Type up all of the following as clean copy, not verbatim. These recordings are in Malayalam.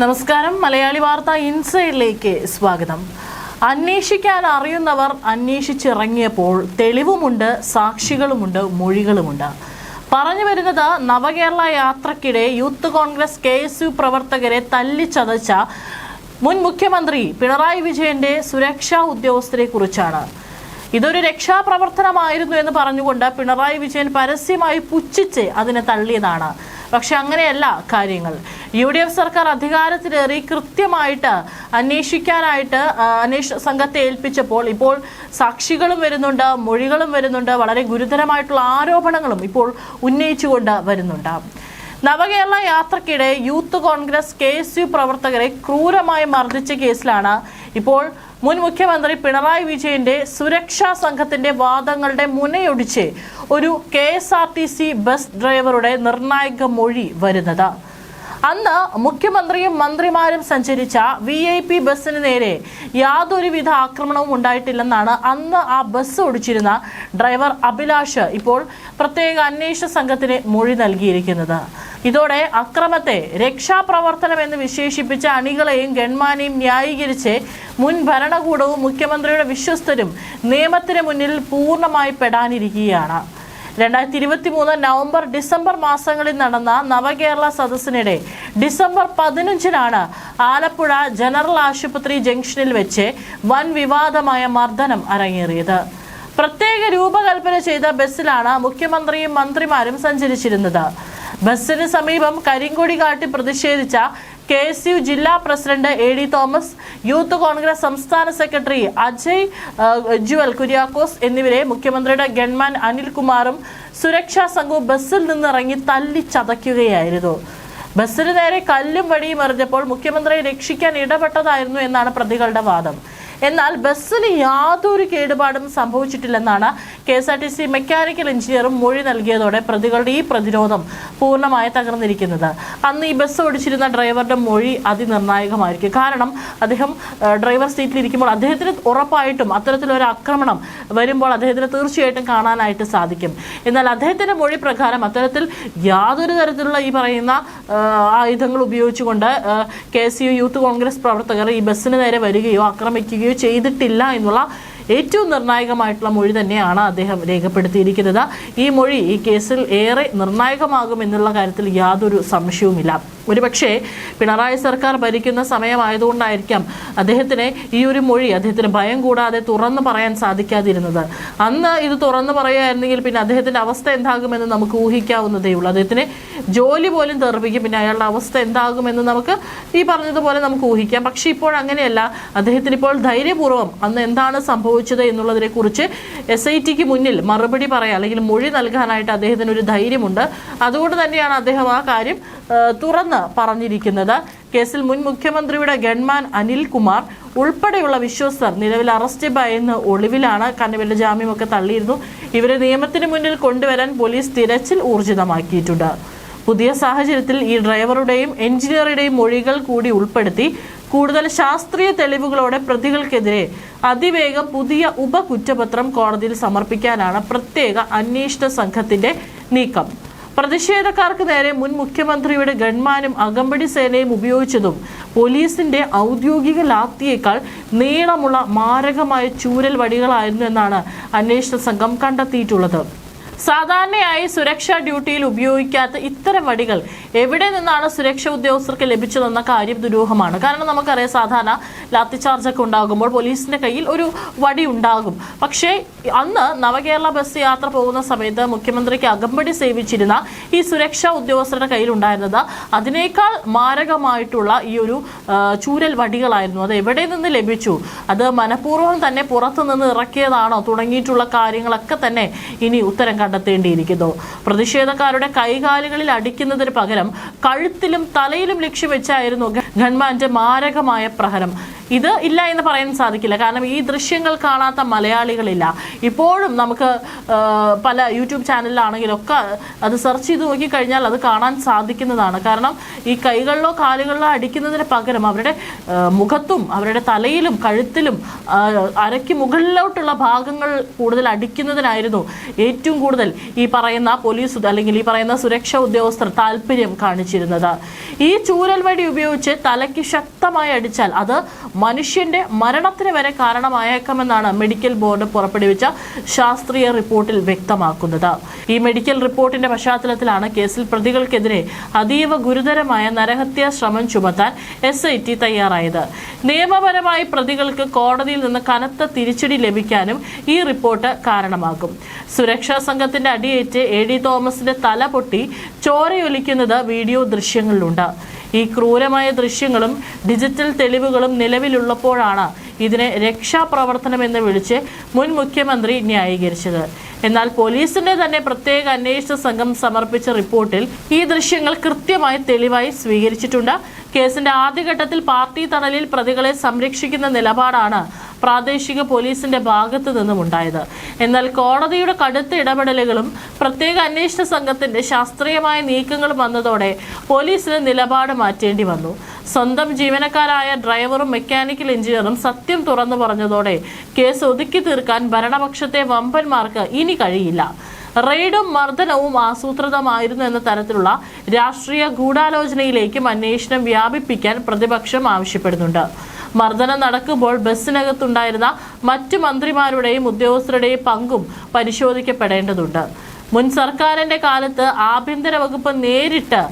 നമസ്കാരം. മലയാളി വാർത്ത ഇൻസൈഡിലേക്ക് സ്വാഗതം. അന്വേഷിക്കാൻ അറിയുന്നവർ അന്വേഷിച്ചിറങ്ങിയപ്പോൾ തെളിവുമുണ്ട്, സാക്ഷികളുമുണ്ട്, മൊഴികളുമുണ്ട്. പറഞ്ഞു വരുന്നത് നവകേരള യാത്രക്കിടെ യൂത്ത് കോൺഗ്രസ് KSU പ്രവർത്തകരെ തല്ലിച്ചതച്ച മുൻ മുഖ്യമന്ത്രി പിണറായി വിജയന്റെ സുരക്ഷാ ഉദ്യോഗസ്ഥരെ കുറിച്ചാണ്. ഇതൊരു രക്ഷാപ്രവർത്തനമായിരുന്നു എന്ന് പറഞ്ഞുകൊണ്ട് പിണറായി വിജയൻ പരസ്യമായി പുച്ഛിച്ച് അതിനെ തള്ളിയതാണ്. പക്ഷെ അങ്ങനെയല്ല കാര്യങ്ങൾ. UDF സർക്കാർ അധികാരത്തിലേറി കൃത്യമായിട്ട് അന്വേഷിക്കാനായിട്ട് അന്വേഷണ സംഘത്തെ ഏൽപ്പിച്ചപ്പോൾ ഇപ്പോൾ സാക്ഷികളും വരുന്നുണ്ട്, മൊഴികളും വരുന്നുണ്ട്, വളരെ ഗുരുതരമായിട്ടുള്ള ആരോപണങ്ങളും ഇപ്പോൾ ഉന്നയിച്ചുകൊണ്ട് വരുന്നുണ്ട്. നവകേരള യാത്രക്കിടെ യൂത്ത് കോൺഗ്രസ് KSU പ്രവർത്തകരെ ക്രൂരമായി മർദ്ദിച്ച കേസിലാണ് ഇപ്പോൾ മുൻ മുഖ്യമന്ത്രി പിണറായി വിജയന്റെ സുരക്ഷാ സംഘത്തിന്റെ വാദങ്ങളുടെ മുനയൊടിച്ച് ഒരു KSRTC ബസ് ഡ്രൈവറുടെ നിർണായക മൊഴി വരുന്നത്. അന്ന് മുഖ്യമന്ത്രിയും മന്ത്രിമാരും സഞ്ചരിച്ച VIP ബസ്സിന് നേരെ യാതൊരുവിധ ആക്രമണവും ഉണ്ടായിട്ടില്ലെന്നാണ് അന്ന് ആ ബസ് ഓടിച്ചിരുന്ന ഡ്രൈവർ അഭിലാഷ് ഇപ്പോൾ പ്രത്യേക അന്വേഷണ സംഘത്തിന് മൊഴി നൽകിയിരിക്കുന്നത്. ഇതോടെ അക്രമത്തെ രക്ഷാപ്രവർത്തനം എന്ന് വിശേഷിപ്പിച്ച അണികളെയും ഗൺമാനെയും ന്യായീകരിച്ച് മുൻ ഭരണകൂടവും മുഖ്യമന്ത്രിയുടെ വിശ്വസ്തരും നിയമത്തിന് മുന്നിൽ പൂർണ്ണമായി പെടാനിരിക്കുകയാണ്. 2023 നവംബർ ഡിസംബർ മാസങ്ങളിൽ നടന്ന നവകേരള സദസ്സിനിടെ ഡിസംബർ 15-നാണ് ആലപ്പുഴ ജനറൽ ആശുപത്രി ജംഗ്ഷനിൽ വെച്ച് വൻ വിവാദമായ മർദ്ദനം അരങ്ങേറിയത്. പ്രത്യേക രൂപകൽപ്പന ചെയ്ത ബസ്സിലാണ് മുഖ്യമന്ത്രിയും മന്ത്രിമാരും സഞ്ചരിച്ചിരുന്നത്. ബസ്സിന് സമീപം കരിങ്കൊടി കാട്ടി പ്രതിഷേധിച്ച KSU ജില്ലാ president AD Thomas, youth Congress സംസ്ഥാന സെക്രട്ടറി അജയ് ജുവൽ കുര്യാക്കോസ് എന്നിവരെ മുഖ്യമന്ത്രിയുടെ ഗൺമാൻ അനിൽകുമാറും സുരക്ഷാ സംഘവും ബസ്സിൽ നിന്നിറങ്ങി തല്ലിച്ചതയ്ക്കുകയായിരുന്നു. ബസ്സിന് നേരെ കല്ലും വടിയും എറിഞ്ഞപ്പോൾ മുഖ്യമന്ത്രിയെ രക്ഷിക്കാൻ ഇടപെട്ടതായിരുന്നു എന്നാണ് പ്രതികളുടെ വാദം. എന്നാൽ ബസ്സിന് യാതൊരു കേടുപാടും സംഭവിച്ചിട്ടില്ലെന്നാണ് KSRTC മെക്കാനിക്കൽ എഞ്ചിനീയറും മൊഴി നൽകിയതോടെ പ്രതികളുടെ ഈ പ്രതിരോധം പൂർണ്ണമായി തകർന്നിരിക്കുന്നത്. അന്ന് ഈ ബസ് ഓടിച്ചിരുന്ന ഡ്രൈവറുടെ മൊഴി അതിനിർണായകമായിരിക്കും. കാരണം അദ്ദേഹം ഡ്രൈവർ സീറ്റിലിരിക്കുമ്പോൾ അദ്ദേഹത്തിന് ഉറപ്പായിട്ടും അത്തരത്തിലൊരു ആക്രമണം വരുമ്പോൾ അദ്ദേഹത്തിന് തീർച്ചയായിട്ടും കാണാനായിട്ട് സാധിക്കും. എന്നാൽ അദ്ദേഹത്തിന്റെ മൊഴി പ്രകാരം അത്തരത്തിൽ യാതൊരു തരത്തിലുള്ള ഈ പറയുന്ന ആയുധങ്ങൾ ഉപയോഗിച്ചുകൊണ്ട് KSU യൂത്ത് കോൺഗ്രസ് പ്രവർത്തകർ ഈ ബസ്സിന് നേരെ വരികയോ ആക്രമിക്കുകയോ ചെയ്തിട്ടില്ല എന്നുള്ള ഏറ്റവും നിർണായകമായിട്ടുള്ള മൊഴി തന്നെയാണ് അദ്ദേഹം രേഖപ്പെടുത്തിയിരിക്കുന്നത്. ഈ മൊഴി ഈ കേസിൽ ഏറെ നിർണായകമാകുമെന്നുള്ള കാര്യത്തിൽ യാതൊരു സംശയവുമില്ല. ഒരുപക്ഷെ പിണറായി സർക്കാർ ഭരിക്കുന്ന സമയമായതുകൊണ്ടായിരിക്കാം അദ്ദേഹത്തിന് ഈ ഒരു മൊഴി അദ്ദേഹത്തിന് ഭയം കൂടാതെ തുറന്നു പറയാൻ സാധിക്കാതിരുന്നത്. അന്ന് ഇത് തുറന്നു പറയുകയായിരുന്നെങ്കിൽ പിന്നെ അദ്ദേഹത്തിന്റെ അവസ്ഥ എന്താകുമെന്ന് നമുക്ക് ഊഹിക്കാവുന്നതേ ഉള്ളൂ. അദ്ദേഹത്തിന് ജോലി പോലും തെറിപ്പിക്കും. പിന്നെ അയാളുടെ അവസ്ഥ എന്താകുമെന്ന് നമുക്ക് ഈ പറഞ്ഞതുപോലെ നമുക്ക് ഊഹിക്കാം. പക്ഷെ ഇപ്പോൾ അങ്ങനെയല്ല. അദ്ദേഹത്തിന് ഇപ്പോൾ ധൈര്യപൂർവ്വം അന്ന് എന്താണ് സംഭവിച്ചത് എന്നുള്ളതിനെ കുറിച്ച് SITക്ക് മുന്നിൽ മറുപടി പറയാൻ അല്ലെങ്കിൽ മൊഴി നൽകാനായിട്ട് അദ്ദേഹത്തിന് ഒരു ധൈര്യമുണ്ട്. അതുകൊണ്ട് തന്നെയാണ് അദ്ദേഹം ആ കാര്യം തുറന്ന് പറഞ്ഞിരിക്കുന്നത്. കേസിൽ മുൻ മുഖ്യമന്ത്രിയുടെ ഗൺമാൻ അനിൽകുമാർ ഉൾപ്പെടെയുള്ള വിശ്വസ്തർ നിലവിൽ അറസ്റ്റ് ഭയന്ന് ഒളിവിലാണ്. കാരണം ഇവരുടെ ജാമ്യമൊക്കെ തള്ളിയിരുന്നു. ഇവരെ നിയമത്തിന് മുന്നിൽ കൊണ്ടുവരാൻ പോലീസ് തിരച്ചിൽ ഊർജിതമാക്കിയിട്ടുണ്ട്. പുതിയ സാഹചര്യത്തിൽ ഈ ഡ്രൈവറുടെയും എഞ്ചിനീയറുടെയും മൊഴികൾ കൂടി ഉൾപ്പെടുത്തി കൂടുതൽ ശാസ്ത്രീയ തെളിവുകളോടെ പ്രതികൾക്കെതിരെ അതിവേഗം പുതിയ ഉപകുറ്റപത്രം കോടതിയിൽ സമർപ്പിക്കാനാണ് പ്രത്യേക അന്വേഷണ സംഘത്തിന്റെ നീക്കം. പ്രതിഷേധക്കാർക്ക് നേരെ മുൻ മുഖ്യമന്ത്രിയുടെ ഗൺമാനും അകമ്പടി സേനയും ഉപയോഗിച്ചതും പോലീസിന്റെ ഔദ്യോഗിക ലാത്തിയേക്കാൾ നീളമുള്ള മാരകമായ ചൂരൽ വടികളായിരുന്നു എന്നാണ് അന്വേഷണ സംഘം കണ്ടെത്തിയിട്ടുള്ളത്. സാധാരണയായി സുരക്ഷാ ഡ്യൂട്ടിയിൽ ഉപയോഗിക്കാത്ത ഇത്തരം വടികൾ എവിടെ നിന്നാണ് സുരക്ഷാ ഉദ്യോഗസ്ഥർക്ക് ലഭിച്ചതെന്ന കാര്യം ദുരൂഹമാണ്. കാരണം നമുക്കറിയാം, സാധാരണ ലാത്തി ചാർജൊക്കെ ഉണ്ടാകുമ്പോൾ പോലീസിന്റെ കയ്യിൽ ഒരു വടി ഉണ്ടാകും. പക്ഷേ അന്ന് നവകേരള ബസ് യാത്ര പോകുന്ന സമയത്ത് മുഖ്യമന്ത്രിക്ക് അകമ്പടി സേവിച്ചിരുന്ന ഈ സുരക്ഷാ ഉദ്യോഗസ്ഥരുടെ കയ്യിൽ ഉണ്ടായിരുന്നത് അതിനേക്കാൾ മാരകമായിട്ടുള്ള ഈ ഒരു ചൂരൽ വടികളായിരുന്നു. അത് എവിടെ നിന്ന് ലഭിച്ചു, അത് മനഃപൂർവ്വം തന്നെ പുറത്തു നിന്ന് ഇറക്കിയതാണോ തുടങ്ങിയിട്ടുള്ള കാര്യങ്ങളൊക്കെ തന്നെ ഇനി ഉത്തരം കണ്ടെത്തേണ്ടിയിരിക്കുന്നു. പ്രതിഷേധക്കാരുടെ കൈകാലുകളിൽ അടിക്കുന്നതിന് പകരം കഴുത്തിലും തലയിലും ലക്ഷ്യം വെച്ചായിരുന്നു ഗൺമാന്റെ മാരകമായ പ്രഹരം. ഇത് ഇല്ല എന്ന് പറയാൻ സാധിക്കില്ല. കാരണം ഈ ദൃശ്യങ്ങൾ കാണാത്ത മലയാളികളില്ല. ഇപ്പോഴും നമുക്ക് പല യൂട്യൂബ് ചാനലിലാണെങ്കിലും ഒക്കെ അത് സെർച്ച് ചെയ്ത് നോക്കിക്കഴിഞ്ഞാൽ അത് കാണാൻ സാധിക്കുന്നതാണ്. കാരണം ഈ കൈകളിലോ കാലുകളിലോ അടിക്കുന്നതിന് പകരം അവരുടെ മുഖത്തും അവരുടെ തലയിലും കഴുത്തിലും അരയ്ക്ക് മുകളിലോട്ടുള്ള ഭാഗങ്ങൾ കൂടുതൽ അടിക്കുന്നതിനായിരുന്നു ഏറ്റവും കൂടുതൽ ഈ പറയുന്ന പോലീസ് അല്ലെങ്കിൽ ഈ പറയുന്ന സുരക്ഷാ ഉദ്യോഗസ്ഥർ താല്പര്യം കാണിച്ചിരുന്നത്. ഈ ചൂരൽ വടി ഉപയോഗിച്ച് തലയ്ക്ക് ശക്തമായി അടിച്ചാൽ അത് മനുഷ്യന്റെ മരണത്തിന് വരെ കാരണമായേക്കാമെന്നാണ് മെഡിക്കൽ ബോർഡ് പുറപ്പെടുവിച്ച ശാസ്ത്രീയ റിപ്പോർട്ടിൽ വ്യക്തമാക്കുന്നത്. ഈ മെഡിക്കൽ റിപ്പോർട്ടിന്റെ പശ്ചാത്തലത്തിലാണ് കേസിൽ പ്രതികൾക്കെതിരെ അതീവ ഗുരുതരമായ നരഹത്യാ ശ്രമം ചുമത്താൻ SIT തയ്യാറായത്. നിയമപരമായി പ്രതികൾക്ക് കോടതിയിൽ നിന്ന് കനത്ത തിരിച്ചടി ലഭിക്കാനും ഈ റിപ്പോർട്ട് കാരണമാകും. സുരക്ഷാ സംഘത്തിന്റെ അടിയേറ്റ് AD തോമസിന്റെ തല പൊട്ടി ചോരയൊലിക്കുന്നത് വീഡിയോ ദൃശ്യങ്ങളിലുണ്ട്. ഈ ക്രൂരമായ ദൃശ്യങ്ങളും ഡിജിറ്റൽ തെളിവുകളും നിലവിലുള്ളപ്പോഴാണ് ഇതിനെ രക്ഷാപ്രവർത്തനമെന്ന് വിളിച്ച് മുൻ മുഖ്യമന്ത്രി ന്യായീകരിച്ചത്. എന്നാൽ പോലീസിന്റെ തന്നെ പ്രത്യേക അന്വേഷണ സംഘം സമർപ്പിച്ച റിപ്പോർട്ടിൽ ഈ ദൃശ്യങ്ങൾ കൃത്യമായി തെളിവായി സ്വീകരിച്ചിട്ടുണ്ട്. കേസിന്റെ ആദ്യഘട്ടത്തിൽ പാർട്ടി തണലിൽ പ്രതികളെ സംരക്ഷിക്കുന്ന നിലപാടാണ് പ്രാദേശിക പോലീസിന്റെ ഭാഗത്തു നിന്നും ഉണ്ടായത്. എന്നാൽ കോടതിയുടെ കടുത്ത ഇടപെടലുകളും പ്രത്യേക അന്വേഷണ സംഘത്തിന്റെ ശാസ്ത്രീയമായ നീക്കങ്ങളും വന്നതോടെ പോലീസിന് നിലപാട് മാറ്റേണ്ടി വന്നു. സ്വന്തം ജീവനക്കാരായ ഡ്രൈവറും മെക്കാനിക്കൽ എഞ്ചിനീയറും സത്യം തുറന്നു പറഞ്ഞതോടെ കേസ് ഒതുക്കി തീർക്കാൻ ഭരണപക്ഷത്തെ വമ്പന്മാർക്ക് ഇനി കഴിയില്ല. റെയ്ഡും മർദ്ദനവും ആസൂത്രിതമായിരുന്നു എന്ന തരത്തിലുള്ള രാഷ്ട്രീയ ഗൂഢാലോചനയിലേക്കും അന്വേഷണം വ്യാപിപ്പിക്കാൻ പ്രതിപക്ഷം ആവശ്യപ്പെടുന്നുണ്ട്. മർദ്ദനം നടക്കുമ്പോൾ ബസ്സിനകത്തുണ്ടായിരുന്ന മറ്റു മന്ത്രിമാരുടെയും ഉദ്യോഗസ്ഥരുടെയും പങ്കും പരിശോധിക്കപ്പെടേണ്ടതുണ്ട്. മുൻ സർക്കാരിന്റെ കാലത്ത് ആഭ്യന്തര വകുപ്പ് നേരിട്ട്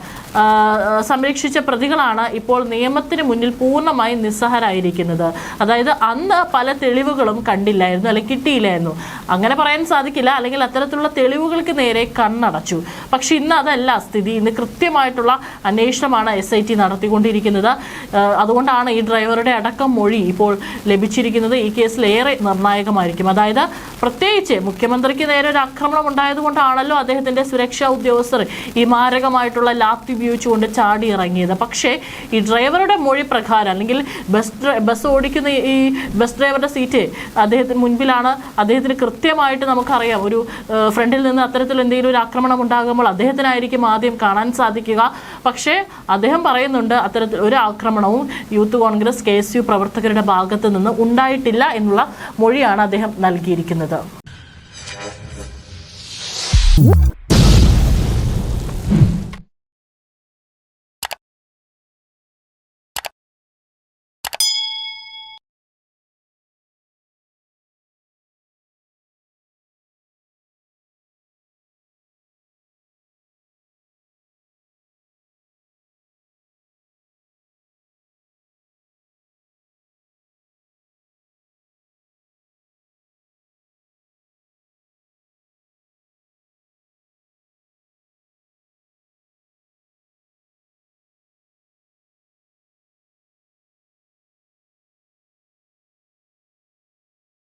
സംരക്ഷിച്ച പ്രതികളാണ് ഇപ്പോൾ നിയമത്തിന് മുന്നിൽ പൂർണ്ണമായി നിസ്സഹരായിരിക്കുന്നത്. അതായത് അന്ന് പല തെളിവുകളും കണ്ടില്ലായിരുന്നു, അല്ലെങ്കിൽ കിട്ടിയില്ലായിരുന്നു, അങ്ങനെ പറയാൻ സാധിക്കില്ല. അല്ലെങ്കിൽ അത്തരത്തിലുള്ള തെളിവുകൾക്ക് നേരെ കണ്ണടച്ചു. പക്ഷെ ഇന്ന് അതല്ല സ്ഥിതി. ഇന്ന് കൃത്യമായിട്ടുള്ള അന്വേഷണമാണ് SIT നടത്തിക്കൊണ്ടിരിക്കുന്നത്. അതുകൊണ്ടാണ് ഈ ഡ്രൈവറുടെ അടക്കം മൊഴി ഇപ്പോൾ ലഭിച്ചിരിക്കുന്നത്. ഈ കേസിൽ ഏറെ നിർണായകമായിരിക്കും. അതായത് പ്രത്യേകിച്ച് മുഖ്യമന്ത്രിക്ക് നേരെ ഒരു ആക്രമണം ഉണ്ടായതുകൊണ്ടാണല്ലോ അദ്ദേഹത്തിന്റെ സുരക്ഷാ ഉദ്യോഗസ്ഥർ ഈ മാരകമായിട്ടുള്ള ലാത്തി ഉപയോഗിച്ചുകൊണ്ട് ചാടി ഇറങ്ങിയത്. പക്ഷേ ഈ ഡ്രൈവറുടെ മൊഴി പ്രകാരം, അല്ലെങ്കിൽ ബസ് ഓടിക്കുന്ന ഈ ബസ് ഡ്രൈവറുടെ സീറ്റ് അദ്ദേഹത്തിന് മുൻപിലാണ്. അദ്ദേഹത്തിന് കൃത്യമായിട്ട് നമുക്കറിയാം, ഒരു ഫ്രണ്ടിൽ നിന്ന് അത്തരത്തിൽ എന്തെങ്കിലും ഒരു ആക്രമണം ഉണ്ടാകുമ്പോൾ അദ്ദേഹത്തിനായിരിക്കും ആദ്യം കാണാൻ സാധിക്കുക. പക്ഷേ അദ്ദേഹം പറയുന്നുണ്ട് അത്തരത്തിൽ ഒരു ആക്രമണവും യൂത്ത് കോൺഗ്രസ് KSU പ്രവർത്തകരുടെ ഭാഗത്ത് നിന്ന് ഉണ്ടായിട്ടില്ല എന്നുള്ള മൊഴിയാണ് അദ്ദേഹം നൽകിയിരിക്കുന്നത്.